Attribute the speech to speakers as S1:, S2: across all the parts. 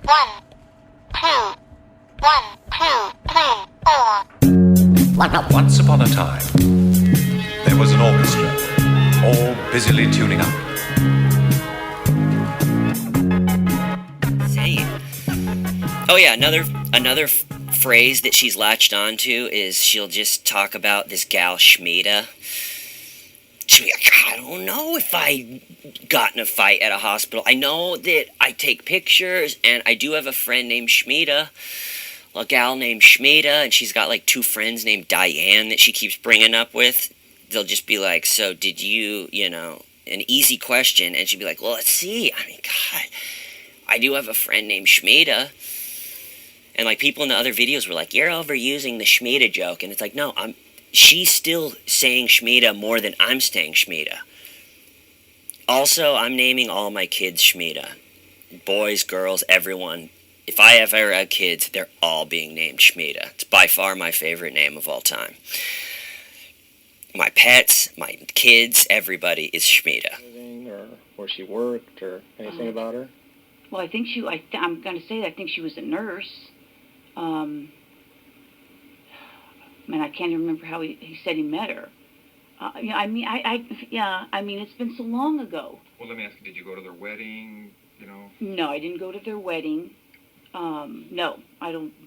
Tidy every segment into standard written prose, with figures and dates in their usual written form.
S1: One, two, 1, 2, 3, 4.
S2: Once upon a time, there was an orchestra, all busily tuning up.
S3: Say, oh yeah, another phrase that she's latched onto is she'll just talk about this gal Schmeeda. She'll be like, I don't know if I got in a fight at a hospital. I know that I take pictures, and I do have a friend named Schmeeda, a gal named Schmeeda, and she's got like 2 friends named Diane that she keeps bringing up with. They'll just be like, so did you, an easy question, and she'd be like, well, let's see. I mean, God, I do have a friend named Schmeeda. And like people in the other videos were like, you're overusing the Schmeeda joke, and it's like, no, she's still saying Schmeeda more than I'm saying Schmeeda. Also, I'm naming all my kids Schmeeda. Boys, girls, everyone. If I ever had kids, they're all being named Schmeeda. It's by far my favorite name of all time. My pets, my kids, everybody is Schmeeda.
S4: Or where she worked, or anything about her?
S5: Well, I think I'm going to say that I think she was a nurse. I can't even remember how he said he met her. I mean, it's been so long ago.
S6: Well, let me ask you, did you go to their wedding,
S5: No, I didn't go to their wedding. No,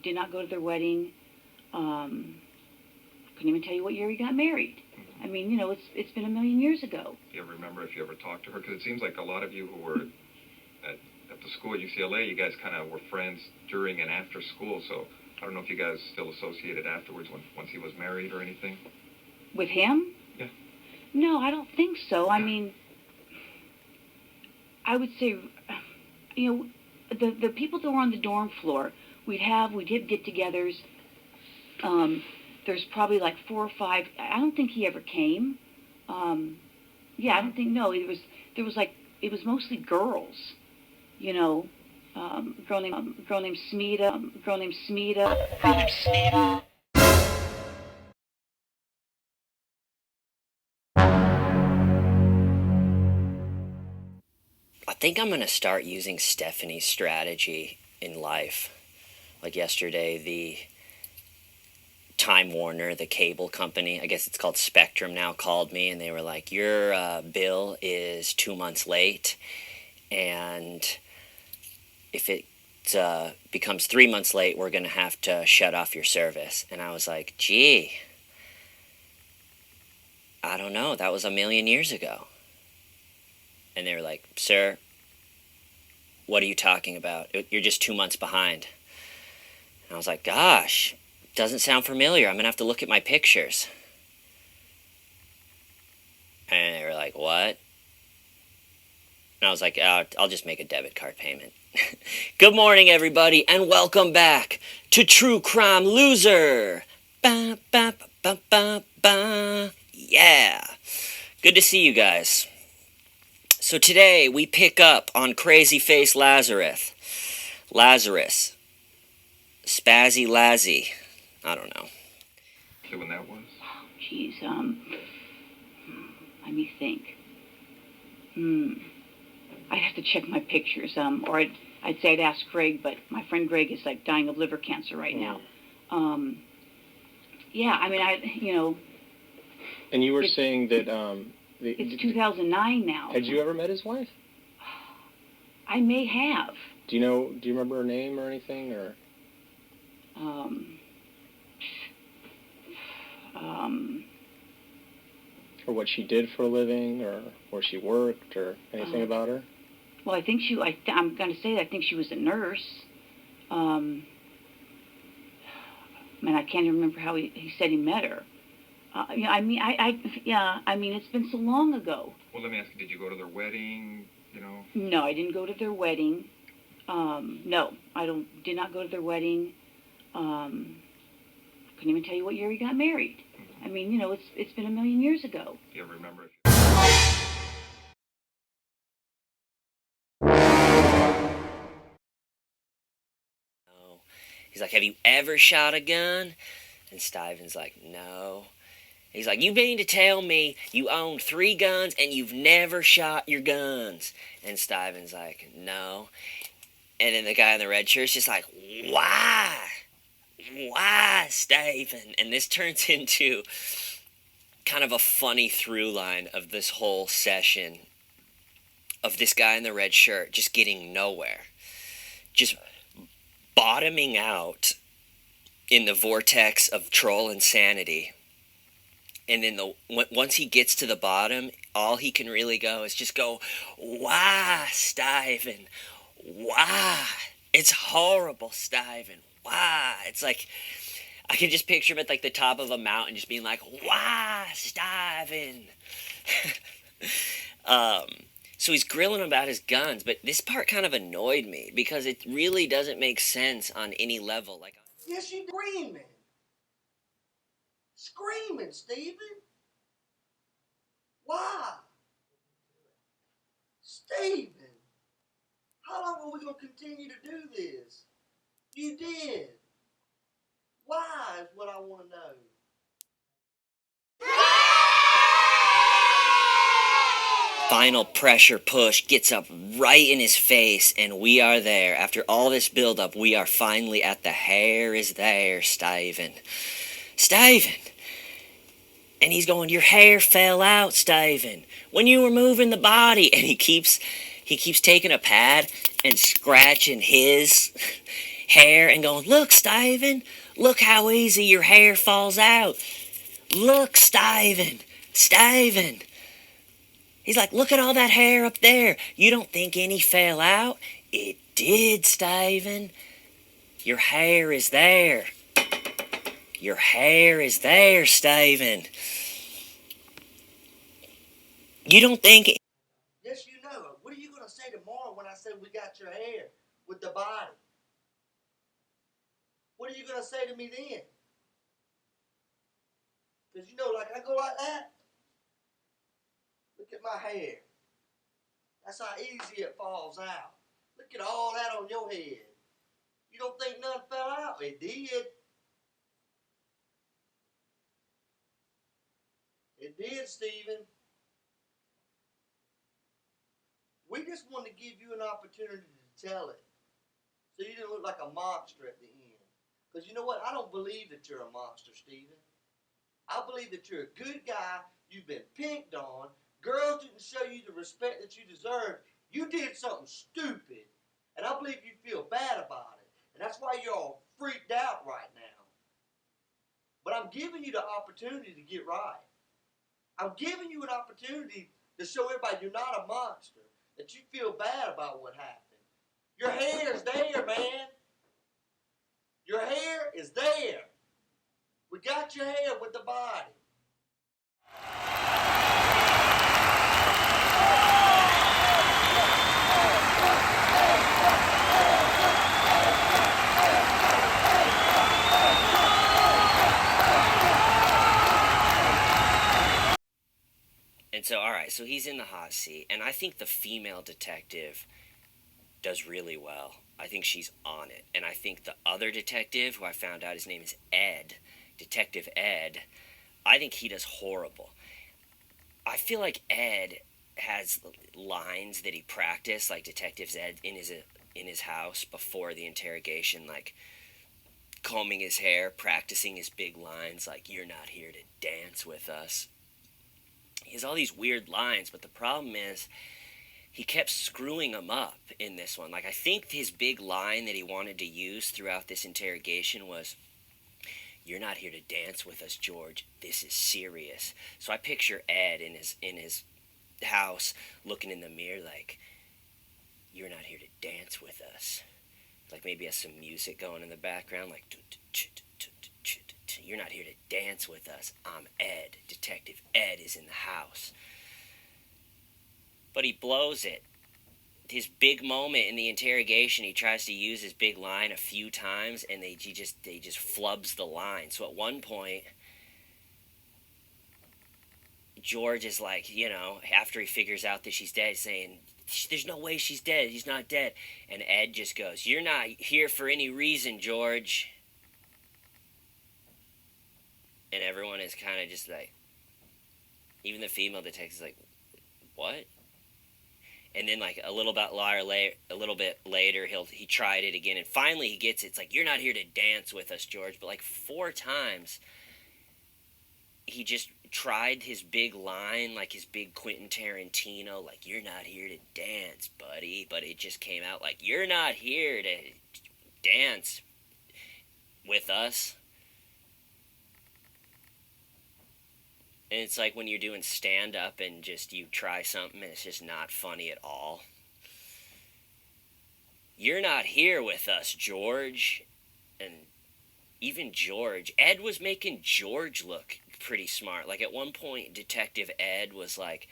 S5: did not go to their wedding. Couldn't even tell you what year we got married. I mean, it's been a million years ago.
S6: Do you ever remember if you ever talked to her? Because it seems like a lot of you who were at the school at UCLA, you guys kind of were friends during and after school, so I don't know if you guys still associated afterwards once he was married or anything.
S5: With him?
S6: Yeah.
S5: No, I don't think so. I mean, I would say, the people that were on the dorm floor, we'd have get-togethers. There's probably like 4 or 5. I don't think he ever came. I don't think, no. It was mostly girls, girl named Schmeeda.
S3: I think I'm going to start using Stephanie's strategy in life. Like yesterday, the Time Warner, the cable company, I guess it's called Spectrum now, called me, and they were like, your bill is 2 months late, and if it becomes 3 months late, we're going to have to shut off your service. And I was like, gee, I don't know, that was a million years ago. And they were like, sir, what are you talking about? You're just 2 months behind. And I was like, gosh, doesn't sound familiar. I'm going to have to look at my pictures. And they were like, what? And I was like, I'll just make a debit card payment. Good morning, everybody, and welcome back to True Crime Loser. Ba, ba, ba, ba, ba. Yeah. Good to see you guys. So today we pick up on Crazy Face Lazarus. Spazzy Lazzy. I don't know.
S6: When that was?
S5: Geez, let me think. I'd have to check my pictures, or I'd say I'd ask Greg, but my friend Greg is like dying of liver cancer right now.
S4: And you were saying that
S5: it's 2009 now.
S4: Had you ever met his wife?
S5: I may have.
S4: Do you remember her name or anything, or? Or what she did for a living, or where she worked, or anything about her?
S5: Well, I think I'm going to say that I think she was a nurse. I can't even remember how he said he met her. I mean, it's been so long ago.
S6: Well, let me ask you, did you go to their wedding,
S5: No, I didn't go to their wedding. No, did not go to their wedding. Couldn't even tell you what year we got married. I mean, it's been a million years ago.
S6: Do you ever remember if
S3: He's like, have you ever shot a gun? And Stayvan's like, no. He's like, you mean to tell me you own 3 guns and you've never shot your guns? And Stayvan's like, no. And then the guy in the red shirt's just like, why? Why, Stayvan? And this turns into kind of a funny through line of this whole session of this guy in the red shirt just getting nowhere. Just bottoming out in the vortex of troll insanity. And then once he gets to the bottom, all he can really go is just go, why, Stayvan? Why? It's horrible, Stayvan. Why? It's like, I can just picture him at like the top of a mountain just being like, why, Stayvan? So he's grilling about his guns, but this part kind of annoyed me because it really doesn't make sense on any level. Like,
S7: yes, you screaming. Screaming, Stephen. Why? Stephen, how long are we going to continue to do this? You did. Why is what I want to know.
S3: final pressure push gets up right in his face, and we are there. After all this build-up, we are finally at the hair is there, Stayvan. Stayvan! And he's going, your hair fell out, Stayvan, when you were moving the body. And he keeps taking a pad and scratching his hair and going, look, Stayvan, look how easy your hair falls out. Look, Stayvan, Stayvan. He's like, look at all that hair up there. You don't think any fell out? It did, Stayvan. Your hair is there. Your hair is there, Stayvan. You don't think...
S7: Yes, you know. What are you going to say tomorrow when I say we got your hair with the body? What are you going to say to me then? Because, you know, like I go like that. Look at my hair. That's how easy it falls out. Look at all that on your head. You don't think nothing fell out? It did. It did, Stephen. We just wanted to give you an opportunity to tell it. So you didn't look like a monster at the end. Because you know what? I don't believe that you're a monster, Stephen. I believe that you're a good guy. You've been picked on. Girls didn't show you the respect that you deserved. You did something stupid. And I believe you feel bad about it. And that's why you're all freaked out right now. But I'm giving you the opportunity to get right. I'm giving you an opportunity to show everybody you're not a monster. That you feel bad about what happened. Your hair's there, man. Your hair is there. We got your hair with the body.
S3: And so, all right, so he's in the hot seat, and I think the female detective does really well. I think she's on it. And I think the other detective, who I found out his name is Ed, Detective Ed, I think he does horrible. I feel like Ed has lines that he practiced, like Detective Ed in his house before the interrogation, like combing his hair, practicing his big lines, like, you're not here to dance with us. He has all these weird lines, but the problem is he kept screwing them up in this one. Like, I think his big line that he wanted to use throughout this interrogation was, you're not here to dance with us, George. This is serious. So I picture Ed in his house looking in the mirror like, you're not here to dance with us. Like maybe has some music going in the background, like, you're not here to dance with us. I'm Ed. Detective Ed is in the house. But he blows it. His big moment in the interrogation, he tries to use his big line a few times, and they just flubs the line. So at one point, George is like, you know, after he figures out that she's dead, saying, there's no way she's dead. He's not dead. And Ed just goes, you're not here for any reason, George. And everyone is kind of just like, even the female detective's like, what? And then like a little bit later, he tried it again, and finally he gets it. It's like, you're not here to dance with us, George. But like 4 times, he just tried his big line, like his big Quentin Tarantino, like, you're not here to dance, buddy. But it just came out like, you're not here to dance with us. And it's like when you're doing stand-up and just you try something and it's just not funny at all. You're not here with us, George. And even George, Ed was making George look pretty smart. Like at one point, Detective Ed was like,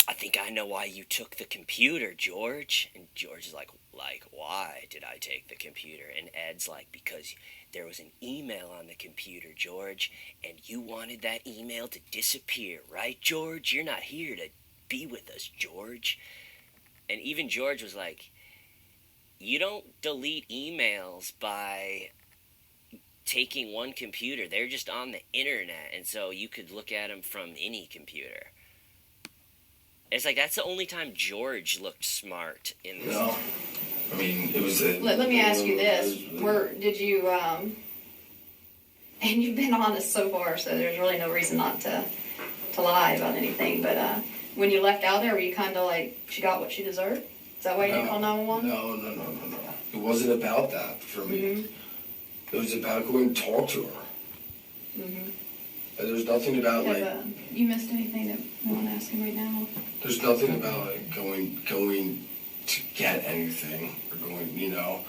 S3: I think I know why you took the computer, George. And George is like, why did I take the computer? And Ed's like, because there was an email on the computer, George, and you wanted that email to disappear, right, George? You're not here to be with us, George. And even George was like, you don't delete emails by taking one computer. They're just on the internet, and so you could look at them from any computer. It's like, that's the only time George looked smart in this.
S8: No. I mean, it was
S9: Let me ask you this. Did you, and you've been honest so far, so there's really no reason not to lie about anything, but when you left out there, were you kind of like, she got what she deserved? Is that why you didn't call 911?
S8: No. It wasn't about that for me.
S9: Mm-hmm.
S8: It was about going to talk to her.
S9: Mm-hmm.
S8: There's nothing about
S9: you missed anything that you want to ask him right now?
S8: There's nothing about like going to get anything or going, you know.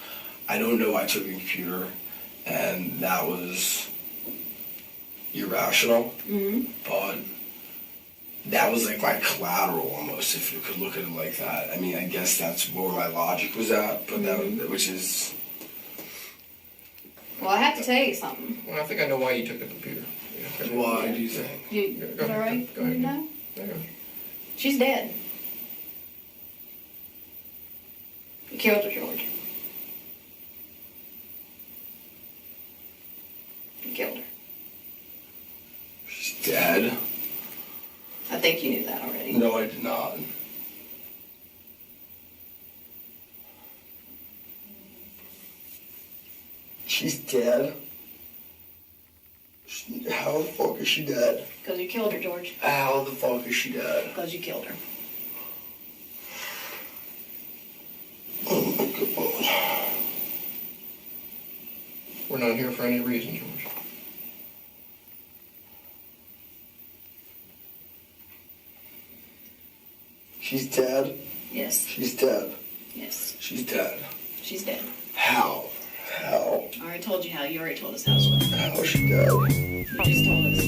S8: I don't know. I took a computer, and that was irrational. Mm-hmm. But that was like my collateral almost, if you could look at it like that. I mean, I guess that's where my logic was at, but which is.
S9: Well, I have to tell you something.
S10: Well, I think I know why you took the computer.
S8: Why do you think?
S9: Is that all right?
S10: Go ahead.
S9: No?
S10: Yeah.
S9: She's dead. You killed her, George. You killed her.
S8: She's dead?
S9: I think you knew that already.
S8: No, I did not. She's dead? How the fuck is she dead?
S9: Because you killed her, George.
S8: How the fuck is she dead?
S9: Because you killed her.
S8: Oh my God.
S10: We're not here for any reason, George.
S8: She's dead?
S9: Yes.
S8: She's dead?
S9: Yes.
S8: She's dead.
S9: She's dead.
S8: How? How?
S9: I already told you how. You already told us how it was.
S8: How is she dead?
S9: You just told us.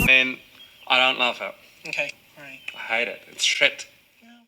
S11: And I don't love it.
S12: Okay, alright.
S11: I hate it. It's shit.
S1: Yeah.